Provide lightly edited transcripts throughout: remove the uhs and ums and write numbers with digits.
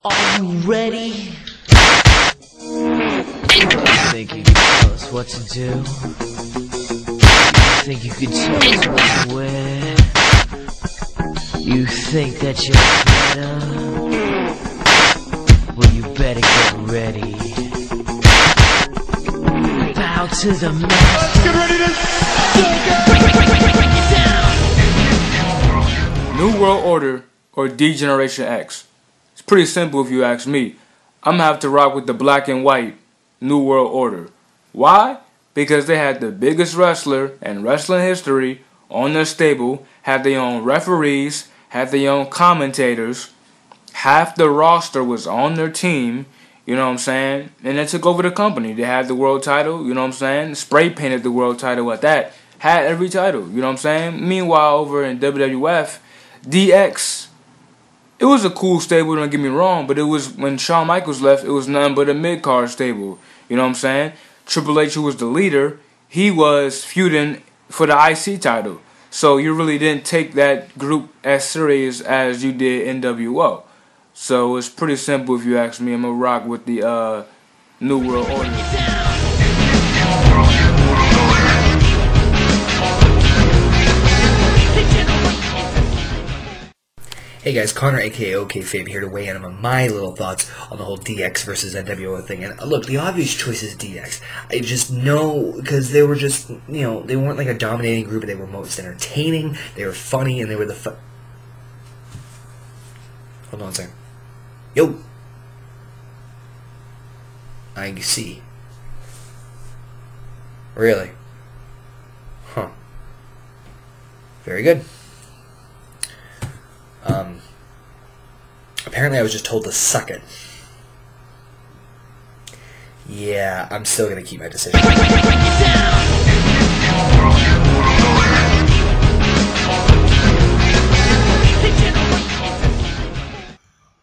Are you ready? Think you can tell us what to do? Think you can tell us what to wear? You think that you're better? Well, you better get ready. Bow to the master. Let's get ready to New World Order or D-Generation X. It's pretty simple if you ask me. I'm gonna have to rock with the black and white New World Order. Why? Because they had the biggest wrestler in wrestling history on their stable, had their own referees, had their own commentators, half the roster was on their team, you know what I'm saying? And they took over the company. They had the world title, you know what I'm saying? Spray painted the world title at that. Had every title, you know what I'm saying? Meanwhile, over in WWF, DX, it was a cool stable, don't get me wrong, but it was, when Shawn Michaels left, it was nothing but a mid-card stable, you know what I'm saying? Triple H, who was the leader, he was feuding for the IC title. So you really didn't take that group as serious as you did nWo. So it's pretty simple if you ask me. I'm going to rock with the New World Order. Hey guys, Connor aka OkayfabelsBack here to weigh in on my little thoughts on the whole DX versus nWo thing. And look, the obvious choice is DX. I just know because they were just, you know, they weren't like a dominating group, but they were most entertaining, they were funny, and they were the Hold on a second. Yo! I see. Really? Huh. Very good. Apparently I was just told to suck it. Yeah, I'm still gonna keep my decision.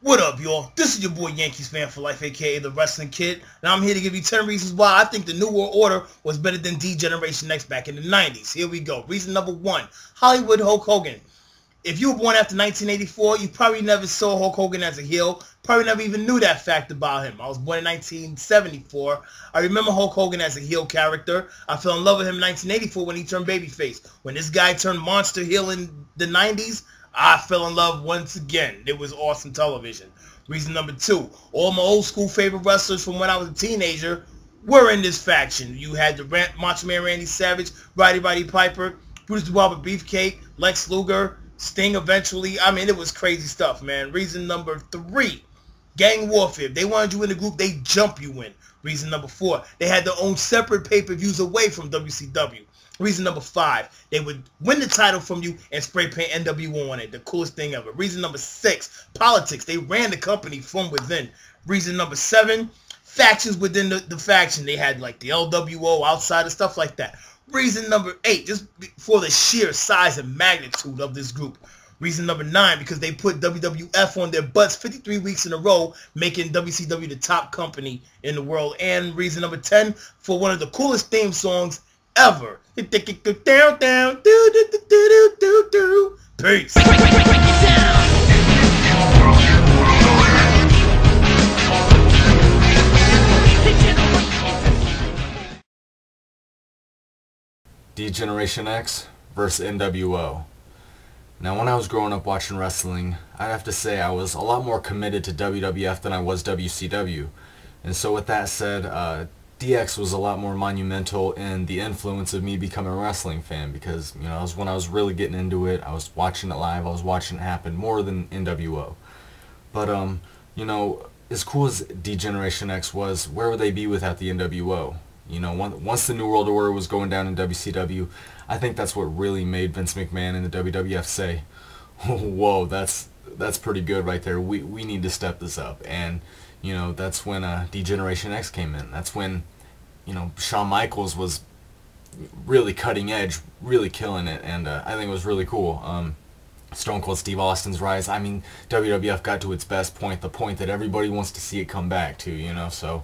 What up, y'all? This is your boy Yankees Fan for Life, aka The Wrestling Kid, and I'm here to give you 10 reasons why I think the New World Order was better than D-Generation X back in the 90s. Here we go. Reason number 1, Hollywood Hulk Hogan. If you were born after 1984, you probably never saw Hulk Hogan as a heel, probably never even knew that fact about him. I was born in 1974. I remember Hulk Hogan as a heel character. I fell in love with him in 1984 when he turned babyface. When this guy turned monster heel in the 90s, I fell in love once again. It was awesome television. Reason number 2, all my old school favorite wrestlers from when I was a teenager were in this faction. You had the Macho Man Randy Savage, Roddy Piper, Bruce the Barber Beefcake, Lex Luger, Sting eventually. I mean, it was crazy stuff, man. Reason number 3, gang warfare. If they wanted you in the group, they jump you in. Reason number 4, they had their own separate pay-per-views away from WCW. Reason number 5, they would win the title from you and spray paint nWo on it. The coolest thing ever. Reason number 6, politics. They ran the company from within. Reason number 7, factions within the faction. They had like the LWO, outsider, stuff like that. Reason number 8, just for the sheer size and magnitude of this group. Reason number 9, because they put WWF on their butts 53 weeks in a row, making WCW the top company in the world. And reason number 10, for one of the coolest theme songs ever. Down, down, do do do do do do. Peace. D-Generation X versus nWo. Now, when I was growing up watching wrestling, I'd have to say I was a lot more committed to WWF than I was WCW. And so with that said, DX was a lot more monumental in the influence of me becoming a wrestling fan because, you know, when I was really getting into it, I was watching it live, I was watching it happen more than nWo. But, you know, as cool as D-Generation X was, where would they be without the nWo? You know, once the New World Order was going down in WCW, I think that's what really made Vince McMahon and the WWF say, whoa, that's pretty good right there. We need to step this up. And, you know, that's when D-Generation X came in. That's when, you know, Shawn Michaels was really cutting edge, really killing it. And I think it was really cool. Stone Cold Steve Austin's rise. I mean, WWF got to its best point, the point that everybody wants to see it come back to, you know. So,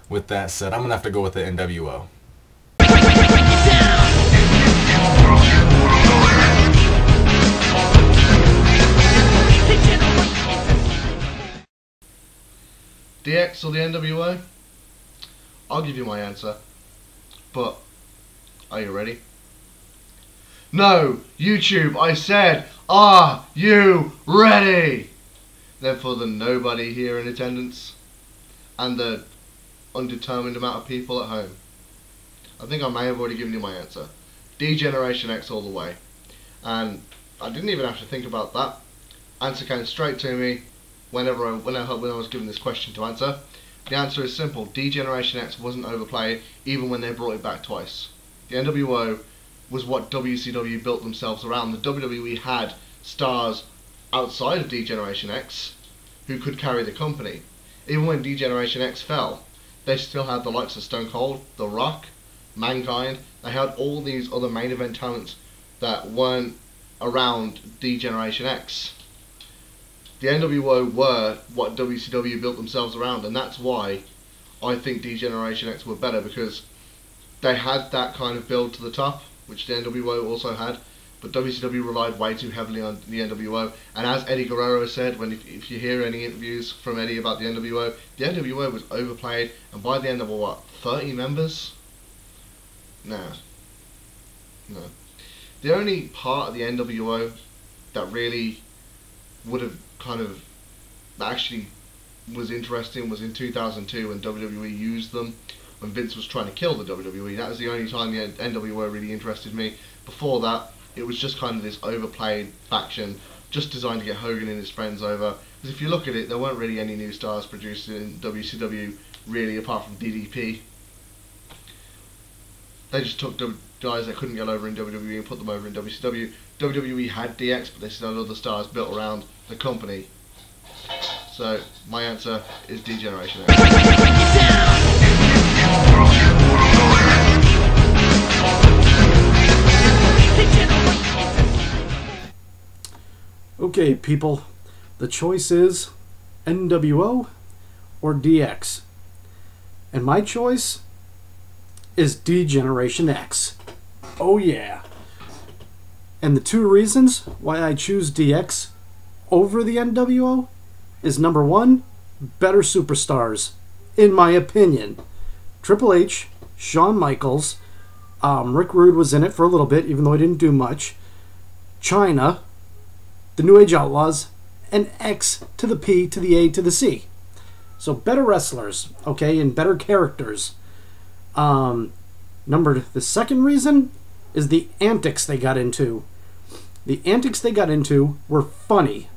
with that said, I'm going to have to go with the nWo. DX or the NWO? I'll give you my answer. But, are you ready? No! YouTube, I said, are you ready? Then for the nobody here in attendance, and the undetermined amount of people at home, I think I may have already given you my answer. D-Generation X all the way. And I didn't even have to think about that. Answer came straight to me when I was given this question to answer. The answer is simple. D-Generation X wasn't overplayed even when they brought it back twice. The NWO was what WCW built themselves around. The WWE had stars outside of D-Generation X who could carry the company. Even when D-Generation X fell, they still had the likes of Stone Cold, The Rock, Mankind. They had all these other main event talents that weren't around D-Generation X. The NWO were what WCW built themselves around, and that's why I think D-Generation X were better, because they had that kind of build to the top, which the NWO also had, but WCW relied way too heavily on the NWO. And as Eddie Guerrero said, if you hear any interviews from Eddie about the NWO was overplayed, and by the end of what, 30 members? Nah. No. The only part of the NWO that really would have that actually was interesting was in 2002 when WWE used them, when Vince was trying to kill the WWE. That was the only time the NWO really interested me. Before that, it was just kind of this overplayed faction, just designed to get Hogan and his friends over. Because if you look at it, there weren't really any new stars produced in WCW, really, apart from DDP. They just took guys that couldn't get over in WWE and put them over in WCW. WWE had DX, but they still had other stars built around the company. So, my answer is D-Generation X. Okay, people, the choice is NWO or DX. And my choice is D-Generation X. Oh yeah. And the two reasons why I choose DX over the NWO is, number one, better superstars, in my opinion. Triple H, Shawn Michaels, Rick Rude was in it for a little bit, even though he didn't do much, Chyna, the New Age Outlaws, and X to the P to the A to the C. So better wrestlers, okay, and better characters. The second reason is the antics they got into. The antics they got into were funny.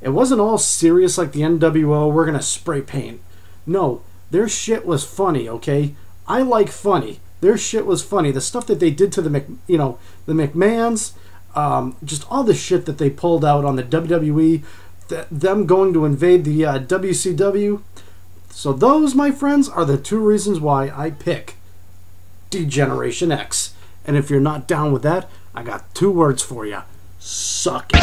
It wasn't all serious like the NWO, we're gonna spray paint. No, their shit was funny, okay? I like funny. Their shit was funny. The stuff that they did to the McMahons, just all the shit that they pulled out on the WWE, them going to invade the WCW. So those, my friends, are the two reasons why I pick D-Generation X. And if you're not down with that, I got two words for you. Suck it.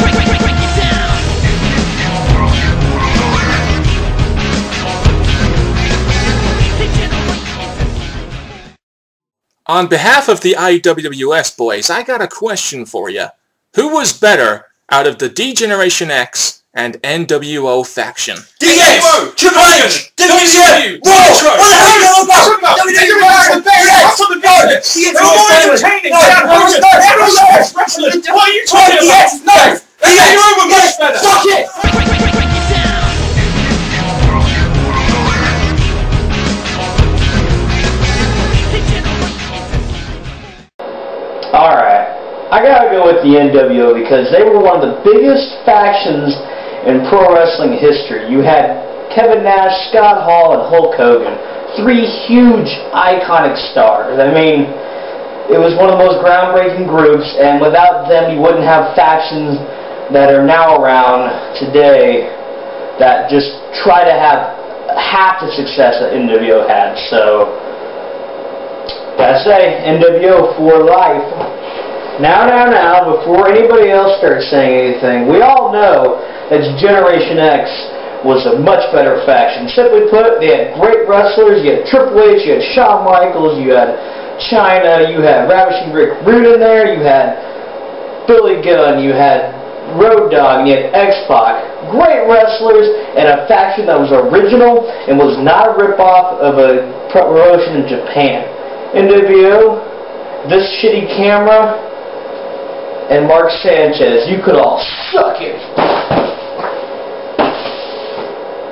On behalf of the IWWS boys, I got a question for you. Who was better out of the D-Generation X and NWO faction? DX! Triple H! WCW! Raw! What the hell are you all about? WWF! That's on the business! They're all entertaining! What are you talking about? No! DX! We're much better! Suck it! Alright, I gotta go with the NWO because they were one of the biggest factions in pro wrestling history. You had Kevin Nash, Scott Hall, and Hulk Hogan. Three huge, iconic stars. I mean, it was one of the most groundbreaking groups, and without them you wouldn't have factions that are now around today that just try to have half the success that NWO had. So, gotta say, NWO for life. Now, before anybody else starts saying anything, we all know that Generation X was a much better faction. Simply put, they had great wrestlers. You had Triple H, you had Shawn Michaels, you had Chyna, you had Ravishing Rick Rude in there, you had Billy Gunn, you had Road Dogg, and you had X-Pac. Great wrestlers, and a faction that was original and was not a ripoff of a promotion in Japan. NWO, this shitty camera, and Mark Sanchez, you could all suck it.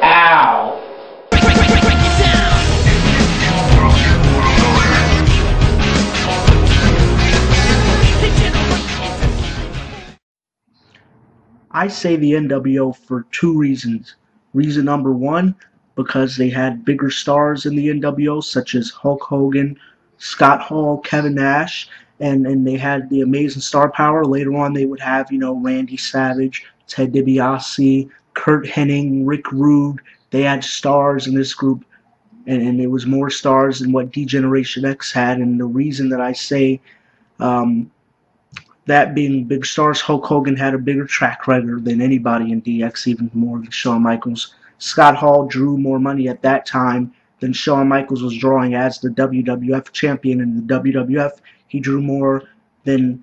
Ow. I say the NWO for two reasons. Reason number one, because they had bigger stars in the NWO, such as Hulk Hogan, Scott Hall, Kevin Nash, and they had the amazing star power. Later on, they would have, you know, Randy Savage, Ted DiBiase, Kurt Hennig, Rick Rude. They had stars in this group, and it was more stars than what D-Generation X had. And the reason that I say that being big stars, Hulk Hogan had a bigger track record than anybody in DX, even more than Shawn Michaels. Scott Hall drew more money at that time than Shawn Michaels was drawing as the WWF champion in the WWF. He drew more than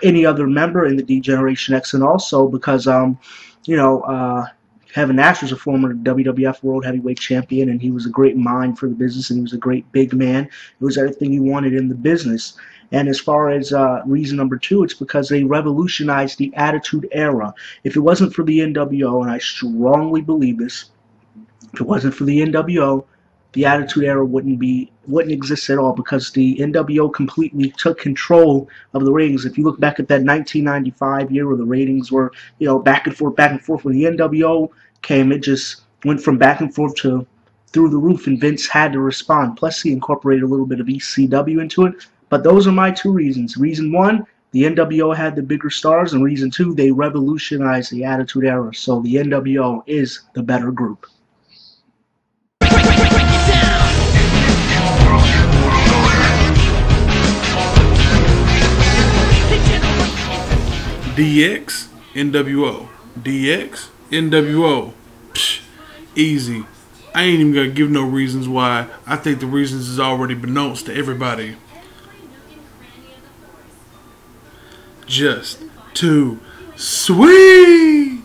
any other member in the D-Generation X, and also because, Kevin Nash was a former WWF World Heavyweight Champion, and he was a great mind for the business, and he was a great big man. It was everything you wanted in the business. And as far as reason number two, it's because they revolutionized the Attitude Era. If it wasn't for the NWO, and I strongly believe this, if it wasn't for the NWO, the Attitude Era wouldn't exist at all, because the NWO completely took control of the ratings. If you look back at that 1995 year where the ratings were, back and forth, when the NWO came, it just went from back and forth to through the roof, and Vince had to respond. Plus, he incorporated a little bit of ECW into it. But those are my two reasons. Reason one, the NWO had the bigger stars, and reason two, they revolutionized the Attitude Era. So the NWO is the better group. DX, NWO. DX, NWO. Psh, easy. I ain't even gonna give no reasons why. I think the reasons is already beknownst to everybody. Just too sweet.